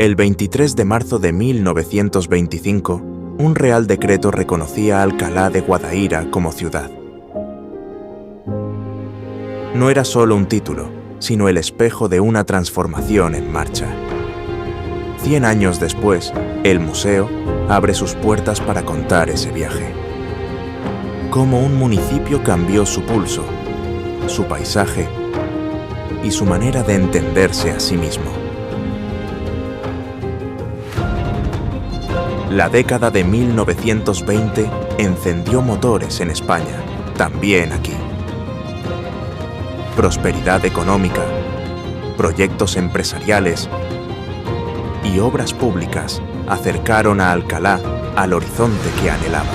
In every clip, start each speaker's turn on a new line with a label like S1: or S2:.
S1: El 23 de marzo de 1925, un Real Decreto reconocía a Alcalá de Guadaíra como ciudad. No era solo un título, sino el espejo de una transformación en marcha. 100 años después, el museo abre sus puertas para contar ese viaje. Cómo un municipio cambió su pulso, su paisaje y su manera de entenderse a sí mismo. La década de 1920 encendió motores en España, también aquí. Prosperidad económica, proyectos empresariales y obras públicas acercaron a Alcalá al horizonte que anhelaba.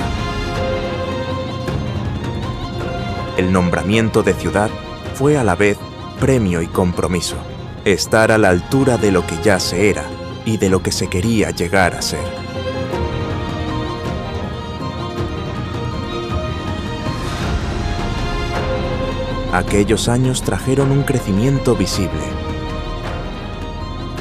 S1: El nombramiento de ciudad fue a la vez premio y compromiso, estar a la altura de lo que ya se era y de lo que se quería llegar a ser. Aquellos años trajeron un crecimiento visible.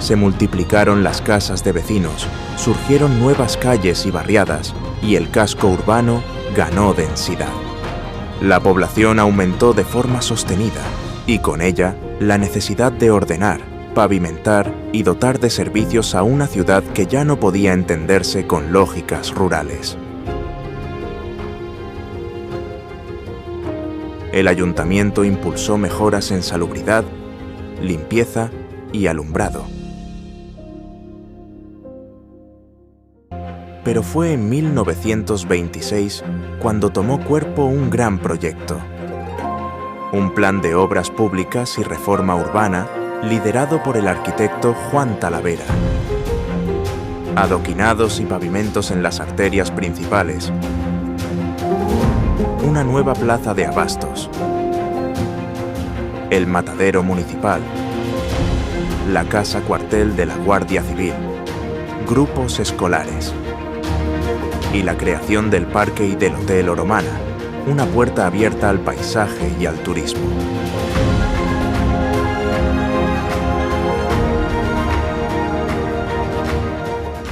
S1: Se multiplicaron las casas de vecinos, surgieron nuevas calles y barriadas, y el casco urbano ganó densidad. La población aumentó de forma sostenida, y con ella la necesidad de ordenar, pavimentar y dotar de servicios a una ciudad que ya no podía entenderse con lógicas rurales. El ayuntamiento impulsó mejoras en salubridad, limpieza y alumbrado. Pero fue en 1926 cuando tomó cuerpo un gran proyecto. Un plan de obras públicas y reforma urbana liderado por el arquitecto Juan Talavera. Adoquinados y pavimentos en las arterias principales. Una nueva plaza de abastos, el matadero municipal, la casa cuartel de la Guardia Civil, grupos escolares y la creación del parque y del Hotel Oromana, una puerta abierta al paisaje y al turismo.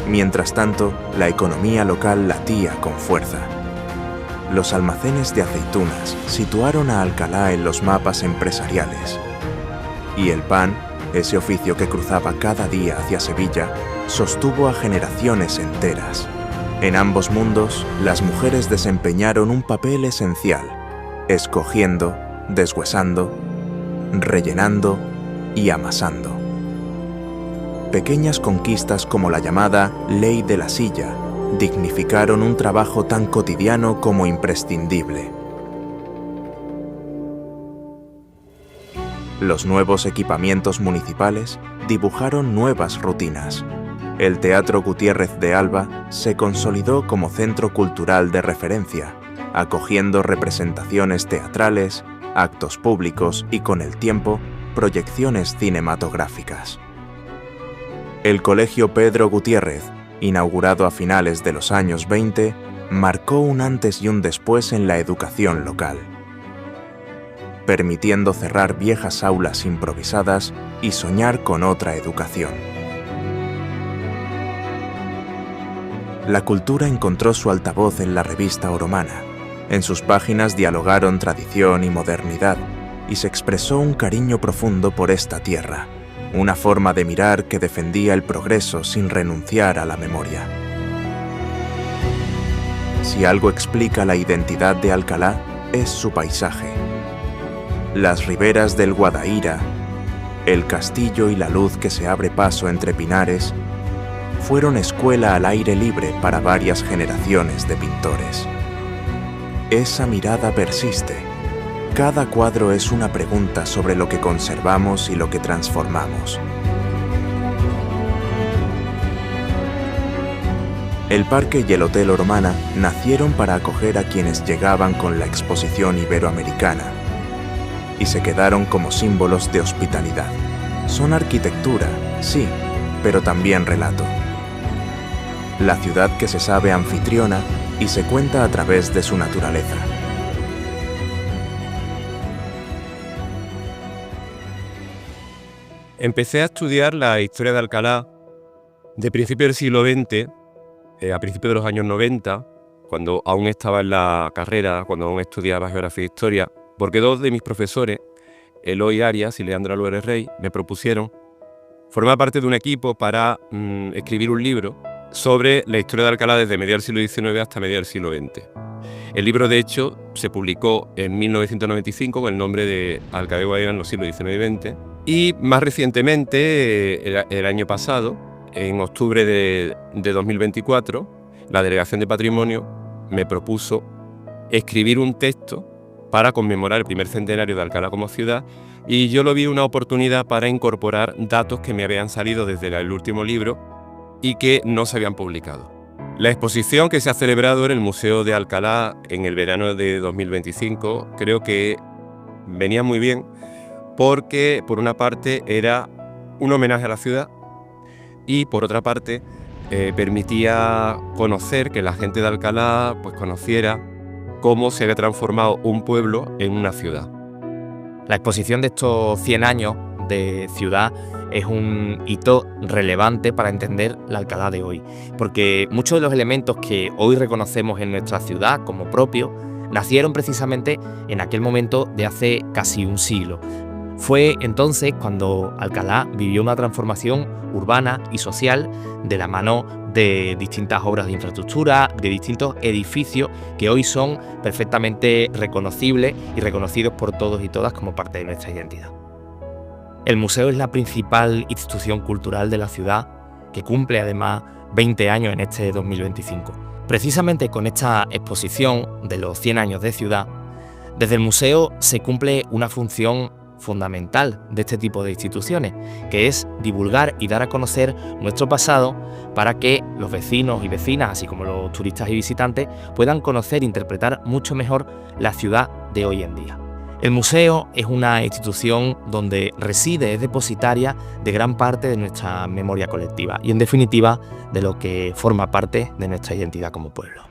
S1: Mientras tanto, la economía local latía con fuerza. Los almacenes de aceitunas situaron a Alcalá en los mapas empresariales. Y el pan, ese oficio que cruzaba cada día hacia Sevilla, sostuvo a generaciones enteras. En ambos mundos, las mujeres desempeñaron un papel esencial, escogiendo, deshuesando, rellenando y amasando. Pequeñas conquistas como la llamada Ley de la Silla dignificaron un trabajo tan cotidiano como imprescindible. Los nuevos equipamientos municipales dibujaron nuevas rutinas. El Teatro Gutiérrez de Alba se consolidó como centro cultural de referencia, acogiendo representaciones teatrales, actos públicos y, con el tiempo, proyecciones cinematográficas. El Colegio Pedro Gutiérrez, inaugurado a finales de los años 20, marcó un antes y un después en la educación local, permitiendo cerrar viejas aulas improvisadas y soñar con otra educación. La cultura encontró su altavoz en la revista Oromana. En sus páginas dialogaron tradición y modernidad, y se expresó un cariño profundo por esta tierra, una forma de mirar que defendía el progreso sin renunciar a la memoria. Si algo explica la identidad de Alcalá, es su paisaje. Las riberas del Guadaíra, el castillo y la luz que se abre paso entre pinares, fueron escuela al aire libre para varias generaciones de pintores. Esa mirada persiste. Cada cuadro es una pregunta sobre lo que conservamos y lo que transformamos. El parque y el Hotel Oromana nacieron para acoger a quienes llegaban con la exposición iberoamericana y se quedaron como símbolos de hospitalidad. Son arquitectura, sí, pero también relato. La ciudad que se sabe anfitriona y se cuenta a través de su naturaleza.
S2: Empecé a estudiar la historia de Alcalá De principios del siglo XX, a principios de los años 90, cuando aún estaba en la carrera, cuando aún estudiaba Geografía e Historia, porque dos de mis profesores, Eloy Arias y Leandro Álvarez Rey, me propusieron formar parte de un equipo para escribir un libro sobre la historia de Alcalá desde mediados del siglo XIX hasta mediados del siglo XX. El libro, de hecho, se publicó en 1995 con el nombre de Alcalá de Guadaira en los siglos XIX y XX. Y más recientemente, el año pasado, en octubre de 2024, la Delegación de Patrimonio me propuso escribir un texto para conmemorar el primer centenario de Alcalá como ciudad, y yo lo vi una oportunidad para incorporar datos que me habían salido desde el último libro y que no se habían publicado. La exposición que se ha celebrado en el Museo de Alcalá en el verano de 2025 creo que venía muy bien porque, por una parte, era un homenaje a la ciudad y, por otra parte, permitía conocer, que la gente de Alcalá pues, conociera cómo se había transformado un pueblo en una ciudad.
S3: La exposición de estos 100 años de ciudad es un hito relevante para entender la Alcalá de hoy, porque muchos de los elementos que hoy reconocemos en nuestra ciudad como propios nacieron precisamente en aquel momento de hace casi un siglo. Fue entonces cuando Alcalá vivió una transformación urbana y social de la mano de distintas obras de infraestructura, de distintos edificios que hoy son perfectamente reconocibles y reconocidos por todos y todas como parte de nuestra identidad. El museo es la principal institución cultural de la ciudad, que cumple además 20 años en este 2025. Precisamente con esta exposición de los 100 años de ciudad, desde el museo se cumple una función fundamental de este tipo de instituciones, que es divulgar y dar a conocer nuestro pasado para que los vecinos y vecinas, así como los turistas y visitantes, puedan conocer e interpretar mucho mejor la ciudad de hoy en día. El museo es una institución donde reside, es depositaria de gran parte de nuestra memoria colectiva y, en definitiva, de lo que forma parte de nuestra identidad como pueblo.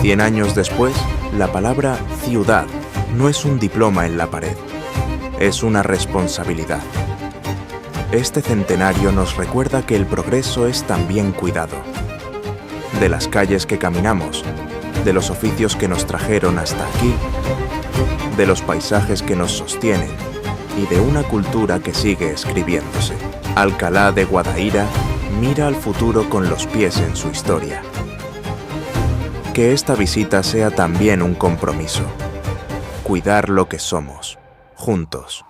S1: Cien años después, la palabra ciudad no es un diploma en la pared, es una responsabilidad. Este centenario nos recuerda que el progreso es también cuidado. De las calles que caminamos, de los oficios que nos trajeron hasta aquí, de los paisajes que nos sostienen y de una cultura que sigue escribiéndose. Alcalá de Guadaira mira al futuro con los pies en su historia. Que esta visita sea también un compromiso. Cuidar lo que somos, juntos.